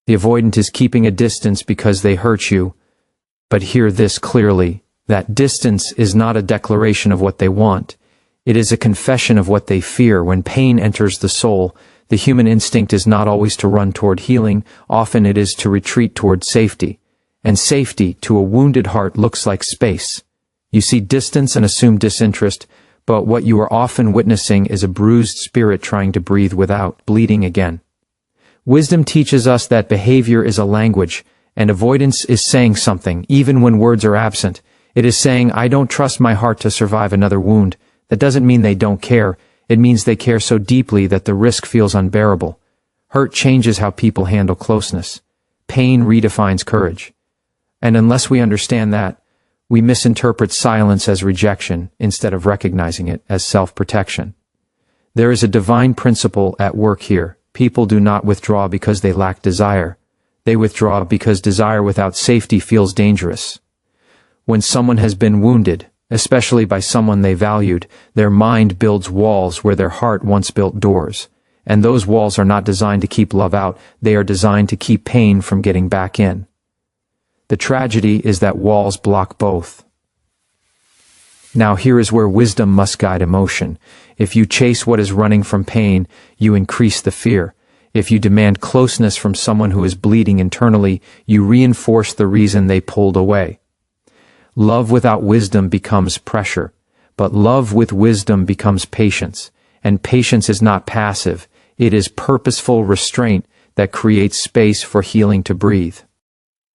The avoidant is keeping a distance because they hurt you. But hear this clearly, that distance is not a declaration of what they want. It is a confession of what they fear. When pain enters the soul, the human instinct is not always to run toward healing, often it is to retreat toward safety. And safety, to a wounded heart, looks like space. You see distance and assume disinterest, but what you are often witnessing is a bruised spirit trying to breathe without bleeding again. Wisdom teaches us that behavior is a language, and avoidance is saying something, even when words are absent. It is saying, I don't trust my heart to survive another wound. That doesn't mean they don't care. It means they care so deeply that the risk feels unbearable. Hurt changes how people handle closeness. Pain redefines courage. And unless we understand that, we misinterpret silence as rejection instead of recognizing it as self-protection. There is a divine principle at work here. People do not withdraw because they lack desire. They withdraw because desire without safety feels dangerous. When someone has been wounded, especially by someone they valued, their mind builds walls where their heart once built doors. And those walls are not designed to keep love out, they are designed to keep pain from getting back in. The tragedy is that walls block both. Now here is where wisdom must guide emotion. If you chase what is running from pain, you increase the fear. If you demand closeness from someone who is bleeding internally, you reinforce the reason they pulled away. Love without wisdom becomes pressure, but love with wisdom becomes patience, and patience is not passive, it is purposeful restraint that creates space for healing to breathe.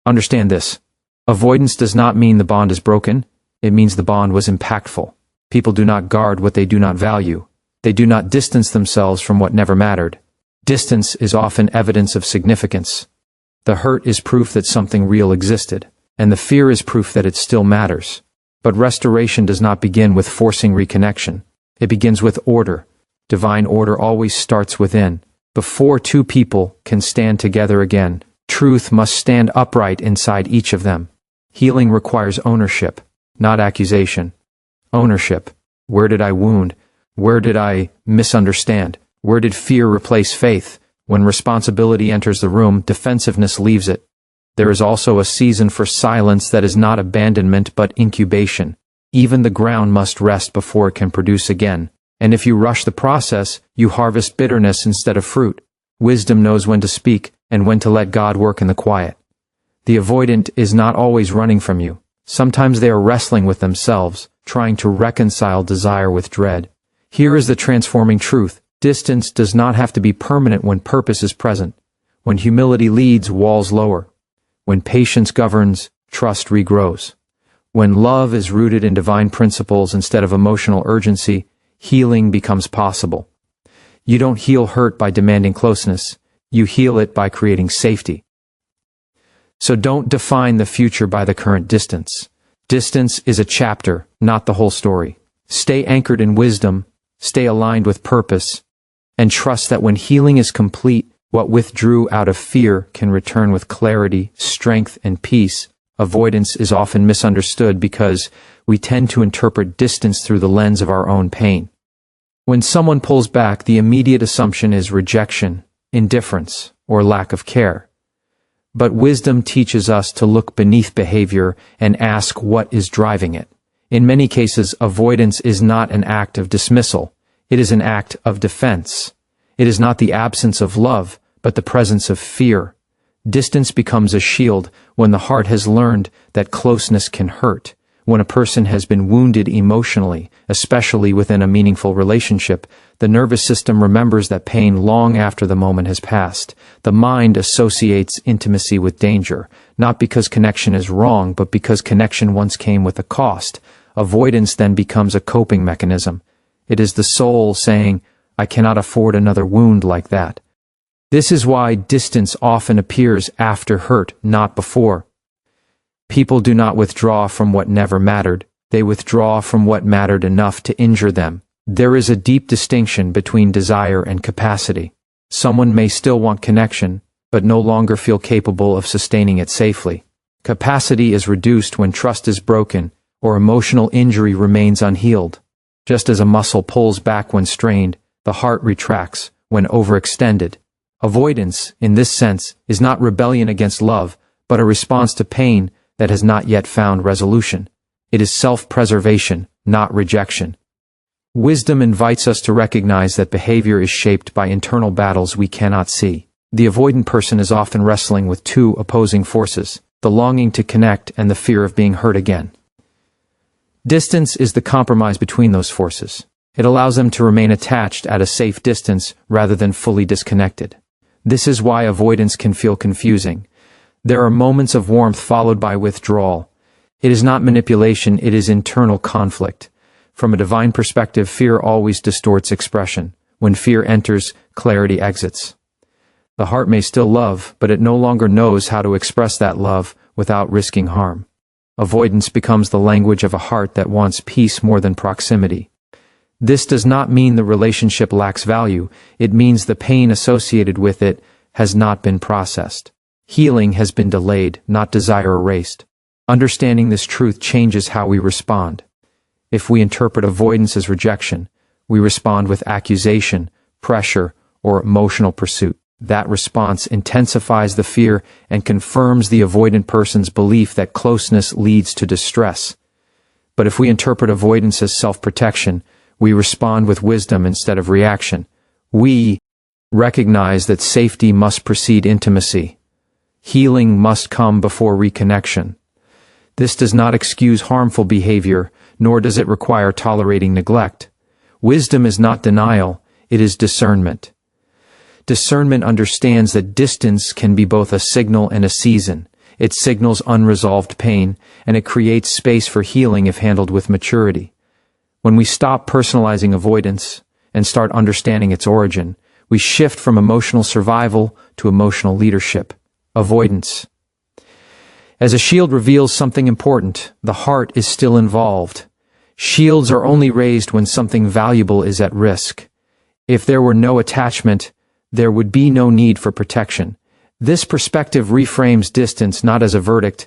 Understand this. Avoidance does not mean the bond is broken, it means the bond was impactful. People do not guard what they do not value. They do not distance themselves from what never mattered. Distance is often evidence of significance. The hurt is proof that something real existed, and the fear is proof that it still matters. But restoration does not begin with forcing reconnection. It begins with order. Divine order always starts within. Before two people can stand together again, truth must stand upright inside each of them. Healing requires ownership, not accusation. Ownership. Where did I wound? Where did I misunderstand? Where did fear replace faith? When responsibility enters the room, defensiveness leaves it. There is also a season for silence that is not abandonment but incubation. Even the ground must rest before it can produce again. And if you rush the process, you harvest bitterness instead of fruit. Wisdom knows when to speak and when to let God work in the quiet. The avoidant is not always running from you. Sometimes they are wrestling with themselves, trying to reconcile desire with dread. Here is the transforming truth. Distance does not have to be permanent when purpose is present. When humility leads, walls lower. When patience governs, trust regrows. When love is rooted in divine principles instead of emotional urgency, healing becomes possible. You don't heal hurt by demanding closeness. You heal it by creating safety. So don't define the future by the current distance. Distance is a chapter, not the whole story. Stay anchored in wisdom, stay aligned with purpose, and trust that when healing is complete, what withdrew out of fear can return with clarity, strength, and peace. Avoidance is often misunderstood because we tend to interpret distance through the lens of our own pain. When someone pulls back, the immediate assumption is rejection, indifference, or lack of care. But wisdom teaches us to look beneath behavior and ask what is driving it. In many cases, avoidance is not an act of dismissal. It is an act of defense. It is not the absence of love, but the presence of fear. Distance becomes a shield when the heart has learned that closeness can hurt. When a person has been wounded emotionally, especially within a meaningful relationship, the nervous system remembers that pain long after the moment has passed. The mind associates intimacy with danger, not because connection is wrong, but because connection once came with a cost. Avoidance then becomes a coping mechanism. It is the soul saying, I cannot afford another wound like that. This is why distance often appears after hurt, not before. People do not withdraw from what never mattered. They withdraw from what mattered enough to injure them. There is a deep distinction between desire and capacity. Someone may still want connection, but no longer feel capable of sustaining it safely. Capacity is reduced when trust is broken or emotional injury remains unhealed. Just as a muscle pulls back when strained, the heart retracts when overextended. Avoidance, in this sense, is not rebellion against love, but a response to pain that has not yet found resolution. It is self-preservation, not rejection. Wisdom invites us to recognize that behavior is shaped by internal battles we cannot see. The avoidant person is often wrestling with two opposing forces, the longing to connect and the fear of being hurt again. Distance is the compromise between those forces. It allows them to remain attached at a safe distance rather than fully disconnected. This is why avoidance can feel confusing. There are moments of warmth followed by withdrawal. It is not manipulation, it is internal conflict. From a divine perspective, fear always distorts expression. When fear enters, clarity exits. The heart may still love, but it no longer knows how to express that love without risking harm. Avoidance becomes the language of a heart that wants peace more than proximity. This does not mean the relationship lacks value, it means the pain associated with it has not been processed. Healing has been delayed, not desire erased. Understanding this truth changes how we respond. If we interpret avoidance as rejection, we respond with accusation, pressure, or emotional pursuit. That response intensifies the fear and confirms the avoidant person's belief that closeness leads to distress. But if we interpret avoidance as self-protection, we respond with wisdom instead of reaction. We recognize that safety must precede intimacy. Healing must come before reconnection. This does not excuse harmful behavior, nor does it require tolerating neglect. Wisdom is not denial, it is discernment. Discernment understands that distance can be both a signal and a season. It signals unresolved pain, and it creates space for healing if handled with maturity. When we stop personalizing avoidance and start understanding its origin, we shift from emotional survival to emotional leadership. Avoidance. As a shield reveals something important, the heart is still involved. Shields are only raised when something valuable is at risk. If there were no attachment, there would be no need for protection. This perspective reframes distance not as a verdict,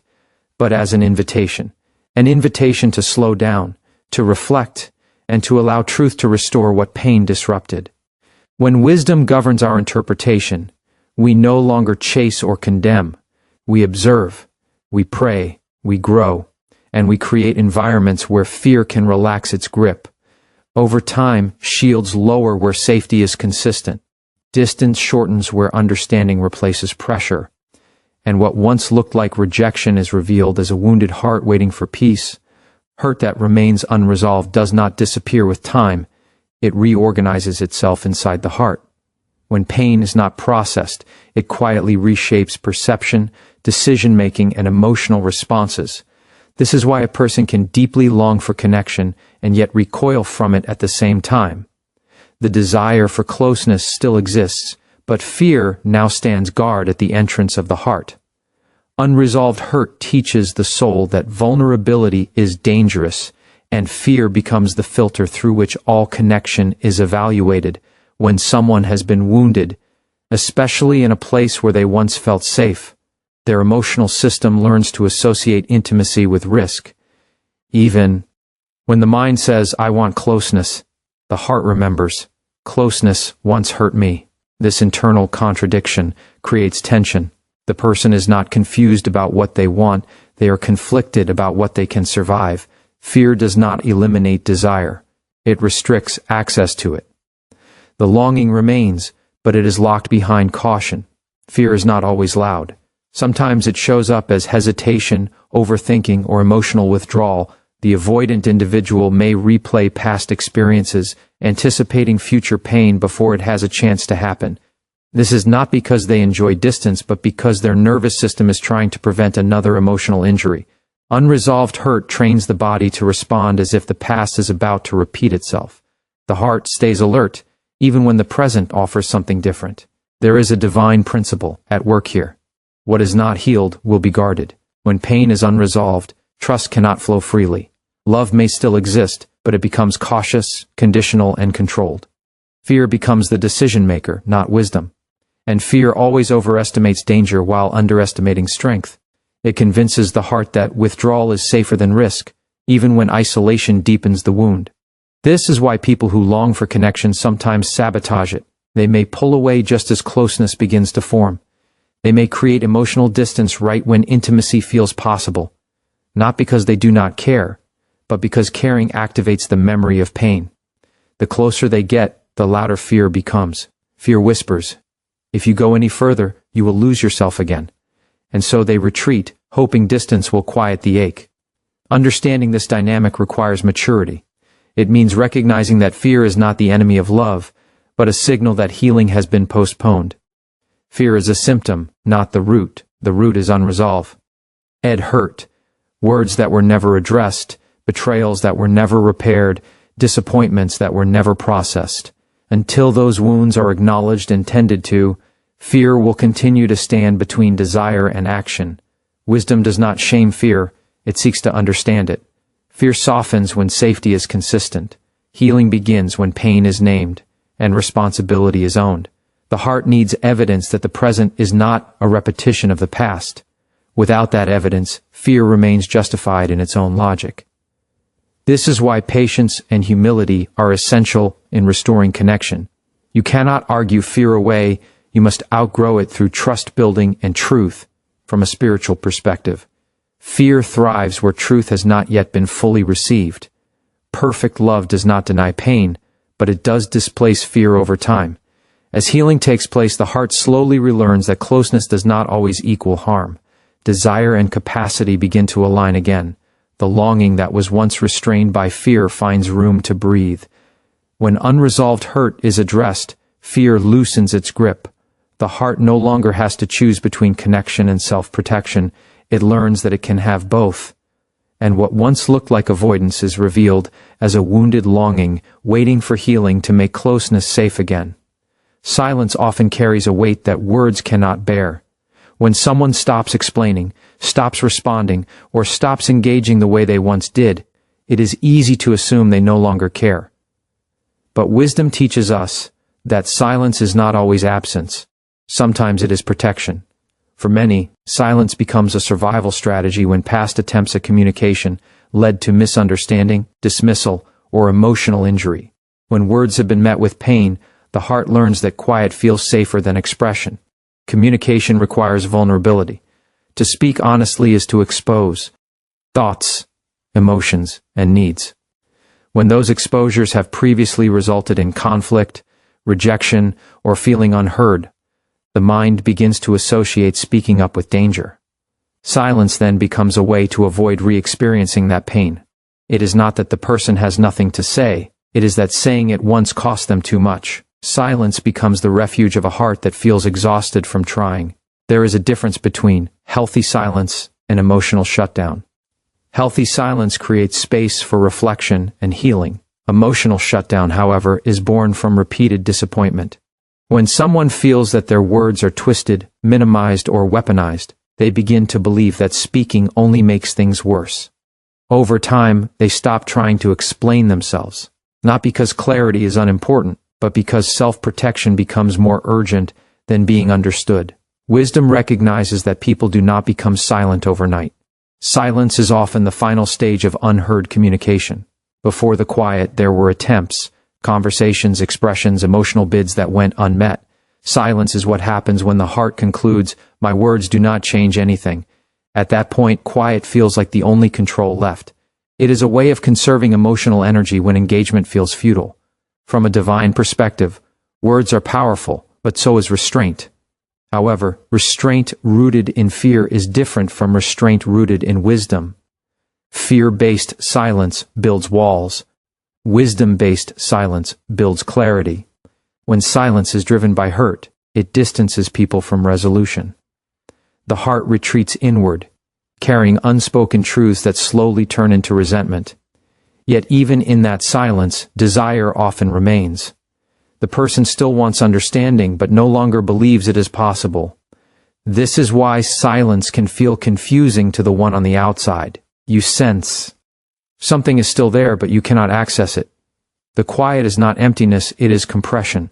but as an invitation to slow down, to reflect, and to allow truth to restore what pain disrupted. When wisdom governs our interpretation, we no longer chase or condemn. We observe, we pray, we grow, and we create environments where fear can relax its grip. Over time, shields lower where safety is consistent. Distance shortens where understanding replaces pressure. And what once looked like rejection is revealed as a wounded heart waiting for peace. Hurt that remains unresolved does not disappear with time. It reorganizes itself inside the heart. When pain is not processed, it quietly reshapes perception, decision-making, and emotional responses. This is why a person can deeply long for connection and yet recoil from it at the same time. The desire for closeness still exists, but fear now stands guard at the entrance of the heart. Unresolved hurt teaches the soul that vulnerability is dangerous, and fear becomes the filter through which all connection is evaluated. When someone has been wounded, especially in a place where they once felt safe, their emotional system learns to associate intimacy with risk. Even when the mind says, "I want closeness," the heart remembers, "Closeness once hurt me." This internal contradiction creates tension. The person is not confused about what they want, they are conflicted about what they can survive. Fear does not eliminate desire. It restricts access to it. The longing remains, but it is locked behind caution. Fear is not always loud. Sometimes it shows up as hesitation, overthinking, or emotional withdrawal. The avoidant individual may replay past experiences, anticipating future pain before it has a chance to happen. This is not because they enjoy distance, but because their nervous system is trying to prevent another emotional injury. Unresolved hurt trains the body to respond as if the past is about to repeat itself. The heart stays alert, even when the present offers something different. There is a divine principle at work here. What is not healed will be guarded. When pain is unresolved, trust cannot flow freely. Love may still exist, but it becomes cautious, conditional, and controlled. Fear becomes the decision maker, not wisdom. And fear always overestimates danger while underestimating strength. It convinces the heart that withdrawal is safer than risk, even when isolation deepens the wound. This is why people who long for connection sometimes sabotage it. They may pull away just as closeness begins to form. They may create emotional distance right when intimacy feels possible, not because they do not care, but because caring activates the memory of pain. The closer they get, the louder fear becomes. Fear whispers, "If you go any further, you will lose yourself again." And so they retreat, hoping distance will quiet the ache. Understanding this dynamic requires maturity. It means recognizing that fear is not the enemy of love, but a signal that healing has been postponed. Fear is a symptom, not the root. The root is unresolved. Hurt. Words that were never addressed, betrayals that were never repaired, disappointments that were never processed. Until those wounds are acknowledged and tended to, fear will continue to stand between desire and action. Wisdom does not shame fear, it seeks to understand it. Fear softens when safety is consistent. Healing begins when pain is named, and responsibility is owned. The heart needs evidence that the present is not a repetition of the past. Without that evidence, fear remains justified in its own logic. This is why patience and humility are essential in restoring connection. You cannot argue fear away, you must outgrow it through trust building and truth from a spiritual perspective. Fear thrives where truth has not yet been fully received. Perfect love does not deny pain, but it does displace fear over time. As healing takes place, the heart slowly relearns that closeness does not always equal harm. Desire and capacity begin to align again. The longing that was once restrained by fear finds room to breathe. When unresolved hurt is addressed, fear loosens its grip. The heart no longer has to choose between connection and self-protection. It learns that it can have both. And what once looked like avoidance is revealed as a wounded longing, waiting for healing to make closeness safe again. Silence often carries a weight that words cannot bear. When someone stops explaining, stops responding, or stops engaging the way they once did, it is easy to assume they no longer care. But wisdom teaches us that silence is not always absence. Sometimes it is protection. For many, silence becomes a survival strategy when past attempts at communication led to misunderstanding, dismissal, or emotional injury. When words have been met with pain, the heart learns that quiet feels safer than expression. Communication requires vulnerability. To speak honestly is to expose thoughts, emotions, and needs. When those exposures have previously resulted in conflict, rejection, or feeling unheard, the mind begins to associate speaking up with danger. Silence then becomes a way to avoid re-experiencing that pain. It is not that the person has nothing to say, it is that saying it once cost them too much. Silence becomes the refuge of a heart that feels exhausted from trying. There is a difference between healthy silence and emotional shutdown. Healthy silence creates space for reflection and healing. Emotional shutdown, however, is born from repeated disappointment. When someone feels that their words are twisted, minimized, or weaponized, they begin to believe that speaking only makes things worse. Over time, they stop trying to explain themselves, not because clarity is unimportant, but because self-protection becomes more urgent than being understood. Wisdom recognizes that people do not become silent overnight. Silence is often the final stage of unheard communication. Before the quiet, there were attempts, conversations, expressions, emotional bids that went unmet. Silence is what happens when the heart concludes, "My words do not change anything." At that point, quiet feels like the only control left. It is a way of conserving emotional energy when engagement feels futile. From a divine perspective, words are powerful, but so is restraint. However, restraint rooted in fear is different from restraint rooted in wisdom. Fear-based silence builds walls. Wisdom-based silence builds clarity. When silence is driven by hurt, it distances people from resolution. The heart retreats inward, carrying unspoken truths that slowly turn into resentment. Yet even in that silence, desire often remains. The person still wants understanding, but no longer believes it is possible. This is why silence can feel confusing to the one on the outside. You sense something is still there, but you cannot access it. The quiet is not emptiness, it is compression.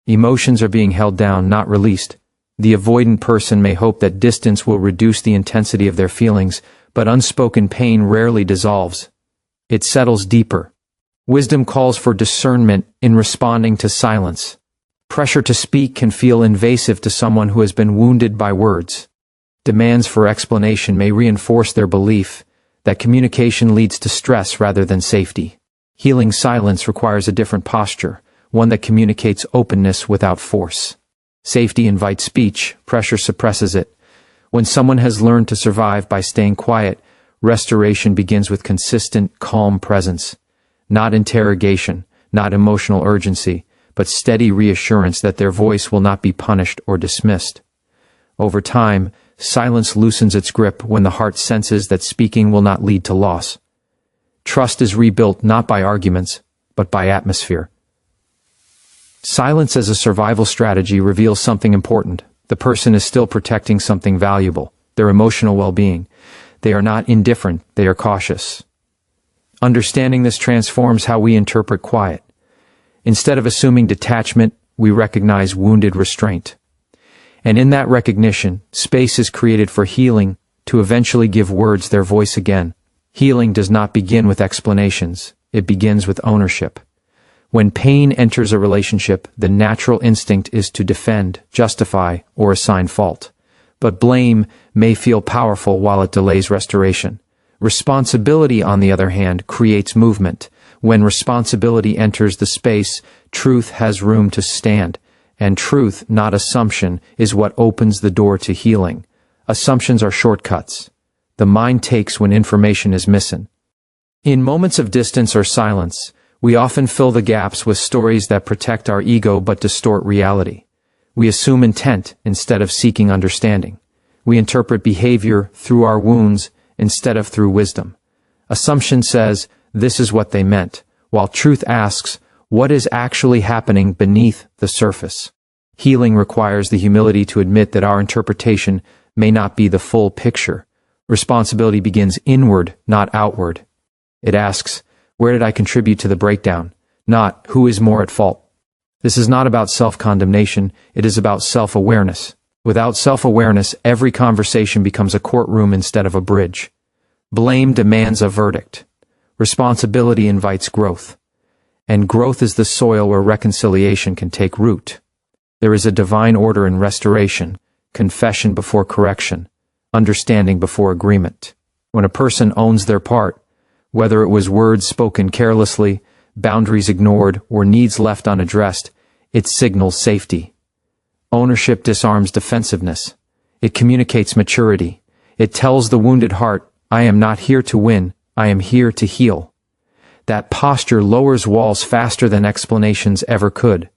Emotions are being held down, not released. The avoidant person may hope that distance will reduce the intensity of their feelings, but unspoken pain rarely dissolves. It settles deeper. Wisdom calls for discernment in responding to silence. Pressure to speak can feel invasive to someone who has been wounded by words. Demands for explanation may reinforce their belief that communication leads to stress rather than safety. Healing silence requires a different posture, one that communicates openness without force. Safety invites speech, pressure suppresses it. When someone has learned to survive by staying quiet, restoration begins with consistent, calm presence. Not interrogation, not emotional urgency, but steady reassurance that their voice will not be punished or dismissed. Over time, silence loosens its grip when the heart senses that speaking will not lead to loss. Trust is rebuilt not by arguments, but by atmosphere. Silence as a survival strategy reveals something important. The person is still protecting something valuable, their emotional well-being. They are not indifferent, they are cautious. Understanding this transforms how we interpret quiet. Instead of assuming detachment, we recognize wounded restraint. And in that recognition, space is created for healing to eventually give words their voice again. Healing does not begin with explanations, it begins with ownership. When pain enters a relationship, the natural instinct is to defend, justify, or assign fault. But blame may feel powerful while it delays restoration. Responsibility, on the other hand, creates movement. When responsibility enters the space, truth has room to stand. And truth, not assumption, is what opens the door to healing. Assumptions are shortcuts. The mind takes when information is missing. In moments of distance or silence, we often fill the gaps with stories that protect our ego but distort reality. We assume intent instead of seeking understanding. We interpret behavior through our wounds instead of through wisdom. Assumption says, this is what they meant, while truth asks, what is actually happening beneath the surface? Healing requires the humility to admit that our interpretation may not be the full picture. Responsibility begins inward, not outward. It asks, where did I contribute to the breakdown? Not, who is more at fault? This is not about self-condemnation, it is about self-awareness. Without self-awareness, every conversation becomes a courtroom instead of a bridge. Blame demands a verdict. Responsibility invites growth. And growth is the soil where reconciliation can take root. There is a divine order in restoration, confession before correction, understanding before agreement. When a person owns their part, whether it was words spoken carelessly, boundaries ignored, or needs left unaddressed, it signals safety. Ownership disarms defensiveness. It communicates maturity. It tells the wounded heart, I am not here to win, I am here to heal. That posture lowers walls faster than explanations ever could.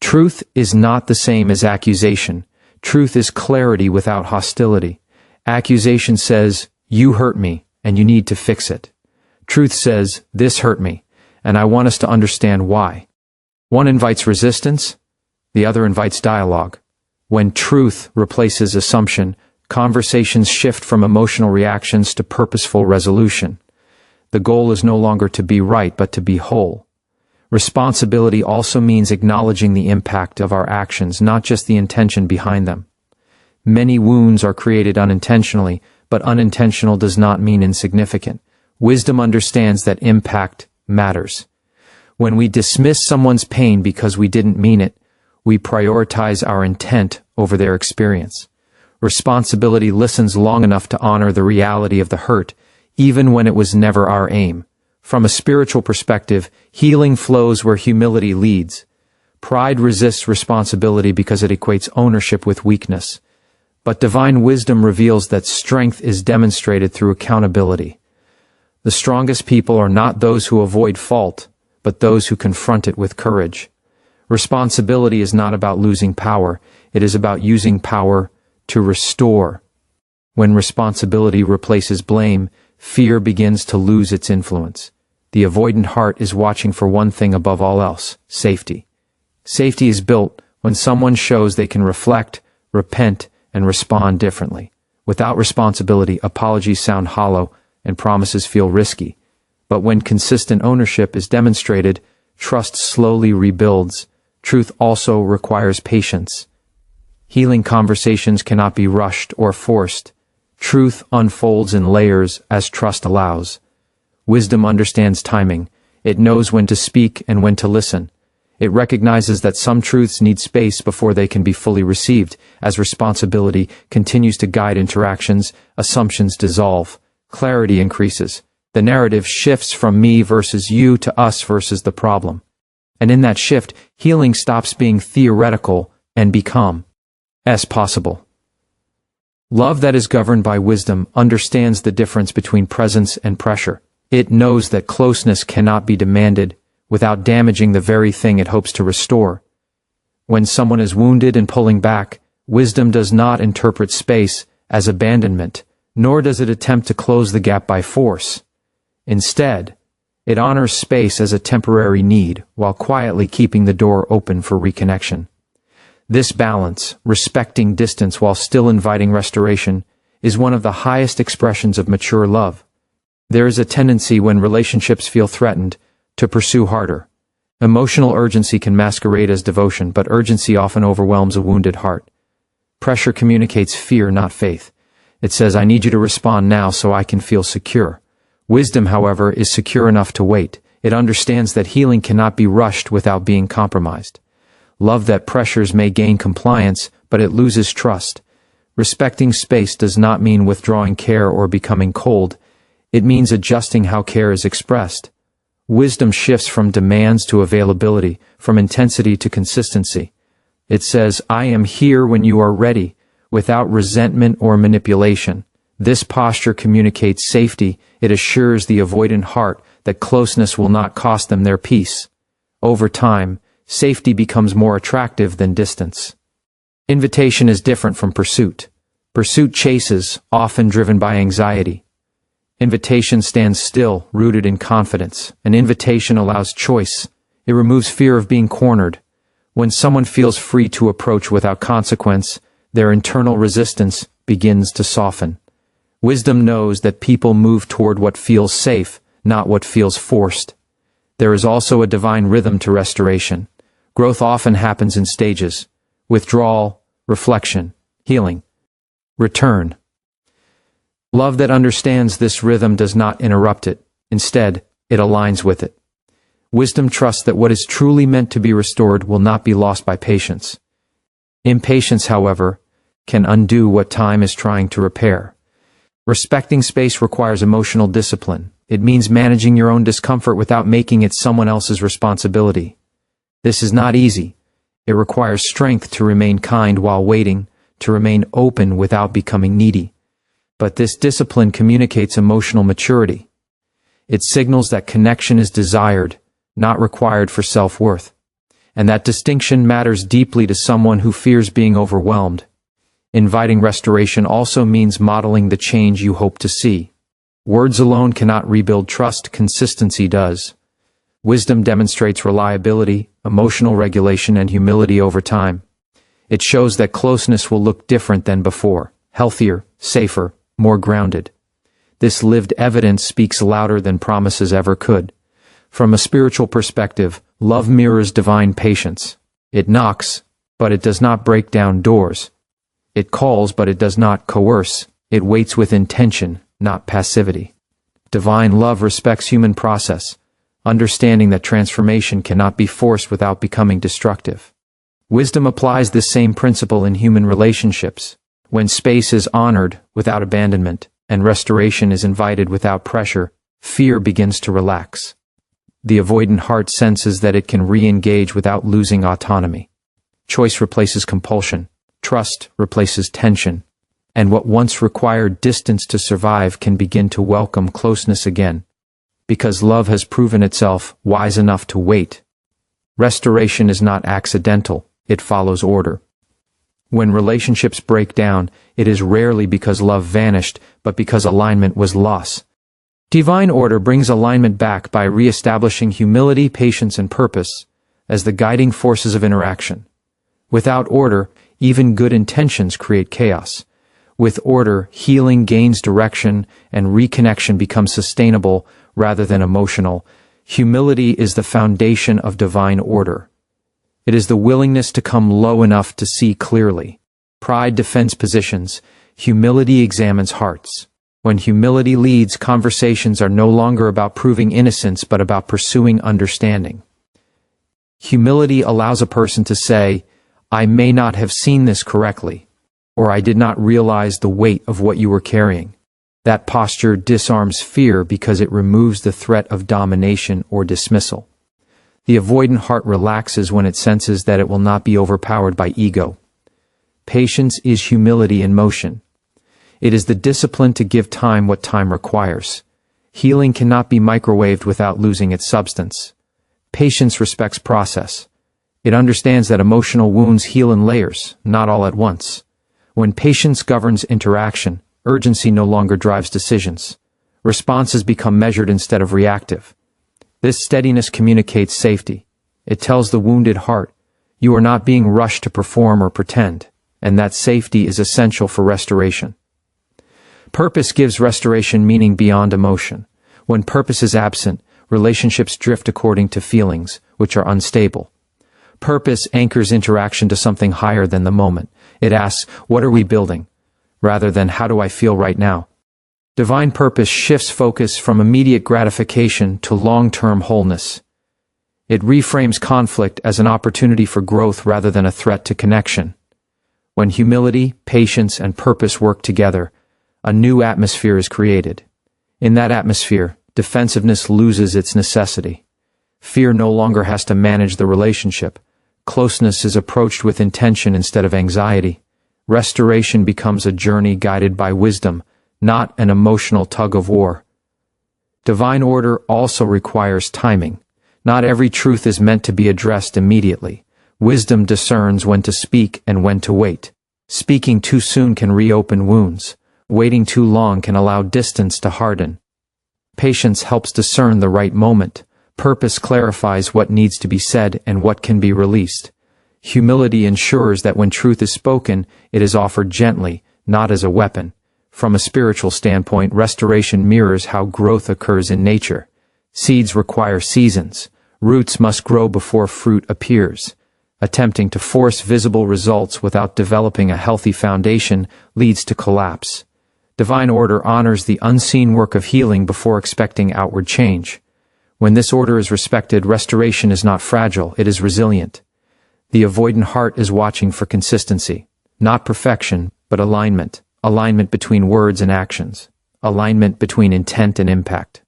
Truth is not the same as accusation. Truth is clarity without hostility. Accusation says, you hurt me, and you need to fix it. Truth says, this hurt me, and I want us to understand why. One invites resistance, the other invites dialogue. When truth replaces assumption, conversations shift from emotional reactions to purposeful resolution. The goal is no longer to be right, but to be whole. Responsibility also means acknowledging the impact of our actions, not just the intention behind them. Many wounds are created unintentionally, but unintentional does not mean insignificant. Wisdom understands that impact matters. When we dismiss someone's pain because we didn't mean it, we prioritize our intent over their experience. Responsibility listens long enough to honor the reality of the hurt, even when it was never our aim. From a spiritual perspective, healing flows where humility leads. Pride resists responsibility because it equates ownership with weakness. But divine wisdom reveals that strength is demonstrated through accountability. The strongest people are not those who avoid fault, but those who confront it with courage. Responsibility is not about losing power, it is about using power to restore. When responsibility replaces blame, fear begins to lose its influence. The avoidant heart is watching for one thing above all else, safety. Safety is built when someone shows they can reflect, repent, and respond differently. Without responsibility, apologies sound hollow and promises feel risky. But when consistent ownership is demonstrated, trust slowly rebuilds. Truth also requires patience. Healing conversations cannot be rushed or forced. Truth unfolds in layers as trust allows. Wisdom understands timing. It knows when to speak and when to listen. It recognizes that some truths need space before they can be fully received. As responsibility continues to guide interactions, assumptions dissolve, clarity increases. The narrative shifts from me versus you to us versus the problem. And in that shift, healing stops being theoretical and becomes possible. Love that is governed by wisdom understands the difference between presence and pressure. It knows that closeness cannot be demanded without damaging the very thing it hopes to restore. When someone is wounded and pulling back, wisdom does not interpret space as abandonment, nor does it attempt to close the gap by force. Instead, it honors space as a temporary need while quietly keeping the door open for reconnection. This balance, respecting distance while still inviting restoration, is one of the highest expressions of mature love. There is a tendency when relationships feel threatened to pursue harder. Emotional urgency can masquerade as devotion, but urgency often overwhelms a wounded heart. Pressure communicates fear, not faith. It says, I need you to respond now so I can feel secure. Wisdom, however, is secure enough to wait. It understands that healing cannot be rushed without being compromised. Love that pressures may gain compliance, but it loses trust. Respecting space does not mean withdrawing care or becoming cold. It means adjusting how care is expressed. Wisdom shifts from demands to availability, from intensity to consistency. It says, I am here when you are ready, without resentment or manipulation. This posture communicates safety. It assures the avoidant heart that closeness will not cost them their peace. Over time, safety becomes more attractive than distance. Invitation is different from pursuit. Pursuit chases, often driven by anxiety. Invitation stands still, rooted in confidence. An invitation allows choice. It removes fear of being cornered. When someone feels free to approach without consequence, their internal resistance begins to soften. Wisdom knows that people move toward what feels safe, not what feels forced. There is also a divine rhythm to restoration. Growth often happens in stages: withdrawal, reflection, healing, return. Love that understands this rhythm does not interrupt it. Instead, it aligns with it. Wisdom trusts that what is truly meant to be restored will not be lost by patience. Impatience, however, can undo what time is trying to repair. Respecting space requires emotional discipline. It means managing your own discomfort without making it someone else's responsibility. This is not easy. It requires strength to remain kind while waiting, to remain open without becoming needy. But this discipline communicates emotional maturity. It signals that connection is desired, not required for self-worth. And that distinction matters deeply to someone who fears being overwhelmed. Inviting restoration also means modeling the change you hope to see. Words alone cannot rebuild trust, consistency does. Wisdom demonstrates reliability, emotional regulation, and humility over time. It shows that closeness will look different than before, healthier, safer, more grounded. This lived evidence speaks louder than promises ever could. From a spiritual perspective, love mirrors divine patience. It knocks, but it does not break down doors. It calls, but it does not coerce. It waits with intention, not passivity. Divine love respects human process, understanding that transformation cannot be forced without becoming destructive. Wisdom applies this same principle in human relationships. When space is honored without abandonment, and restoration is invited without pressure, fear begins to relax. The avoidant heart senses that it can re-engage without losing autonomy. Choice replaces compulsion. Trust replaces tension. And what once required distance to survive can begin to welcome closeness again. Because love has proven itself wise enough to wait. Restoration is not accidental, it follows order. When relationships break down, it is rarely because love vanished, but because alignment was lost. Divine order brings alignment back by re-establishing humility, patience, and purpose as the guiding forces of interaction. Without order, even good intentions create chaos. With order, healing gains direction and reconnection becomes sustainable rather than emotional. Humility is the foundation of divine order. It is the willingness to come low enough to see clearly. Pride defends positions. Humility examines hearts. When humility leads, conversations are no longer about proving innocence but about pursuing understanding. Humility allows a person to say, "I may not have seen this correctly," or "I did not realize the weight of what you were carrying." That posture disarms fear because it removes the threat of domination or dismissal. The avoidant heart relaxes when it senses that it will not be overpowered by ego. Patience is humility in motion. It is the discipline to give time what time requires. Healing cannot be microwaved without losing its substance. Patience respects process. It understands that emotional wounds heal in layers, not all at once. When patience governs interaction, urgency no longer drives decisions. Responses become measured instead of reactive. This steadiness communicates safety. It tells the wounded heart, "You are not being rushed to perform or pretend," and that safety is essential for restoration. Purpose gives restoration meaning beyond emotion. When purpose is absent, relationships drift according to feelings, which are unstable. Purpose anchors interaction to something higher than the moment. It asks, "What are we building?" rather than "How do I feel right now?" Divine purpose shifts focus from immediate gratification to long-term wholeness. It reframes conflict as an opportunity for growth rather than a threat to connection. When humility, patience, and purpose work together, a new atmosphere is created. In that atmosphere, defensiveness loses its necessity. Fear no longer has to manage the relationship. Closeness is approached with intention instead of anxiety. Restoration becomes a journey guided by wisdom, not an emotional tug-of-war. Divine order also requires timing. Not every truth is meant to be addressed immediately. Wisdom discerns when to speak and when to wait. Speaking too soon can reopen wounds. Waiting too long can allow distance to harden. Patience helps discern the right moment. Purpose clarifies what needs to be said and what can be released. Humility ensures that when truth is spoken, it is offered gently, not as a weapon. From a spiritual standpoint, restoration mirrors how growth occurs in nature. Seeds require seasons. Roots must grow before fruit appears. Attempting to force visible results without developing a healthy foundation leads to collapse. Divine order honors the unseen work of healing before expecting outward change. When this order is respected, restoration is not fragile, it is resilient. The avoidant heart is watching for consistency. Not perfection, but alignment. Alignment between words and actions. Alignment between intent and impact.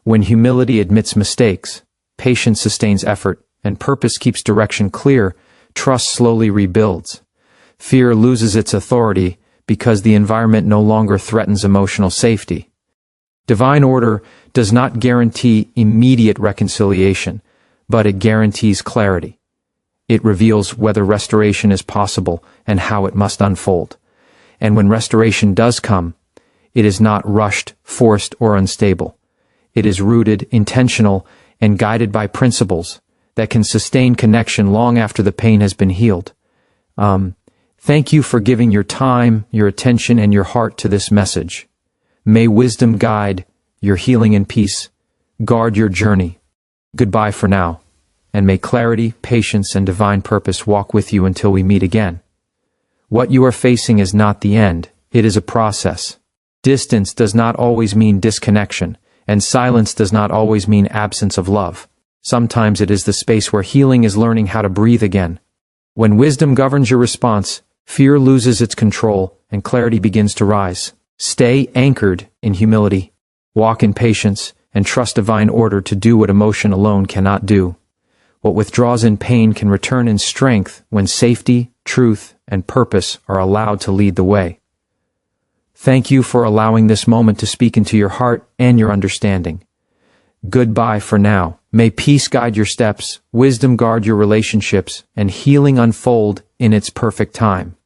When humility admits mistakes, patience sustains effort, and purpose keeps direction clear, trust slowly rebuilds. Fear loses its authority because the environment no longer threatens emotional safety. Divine order does not guarantee immediate reconciliation, but it guarantees clarity. It reveals whether restoration is possible and how it must unfold. And when restoration does come, it is not rushed, forced, or unstable. It is rooted, intentional, and guided by principles that can sustain connection long after the pain has been healed. Thank you for giving your time, your attention, and your heart to this message. May wisdom guide your healing and peace. Guard your journey. Goodbye for now, and may clarity, patience, and divine purpose walk with you until we meet again. What you are facing is not the end, it is a process. Distance does not always mean disconnection, and silence does not always mean absence of love. Sometimes it is the space where healing is learning how to breathe again. When wisdom governs your response, fear loses its control, and clarity begins to rise. Stay anchored in humility. Walk in patience, and trust divine order to do what emotion alone cannot do. What withdraws in pain can return in strength when safety, truth, and purpose are allowed to lead the way. Thank you for allowing this moment to speak into your heart and your understanding. Goodbye for now. May peace guide your steps, wisdom guard your relationships, and healing unfold in its perfect time.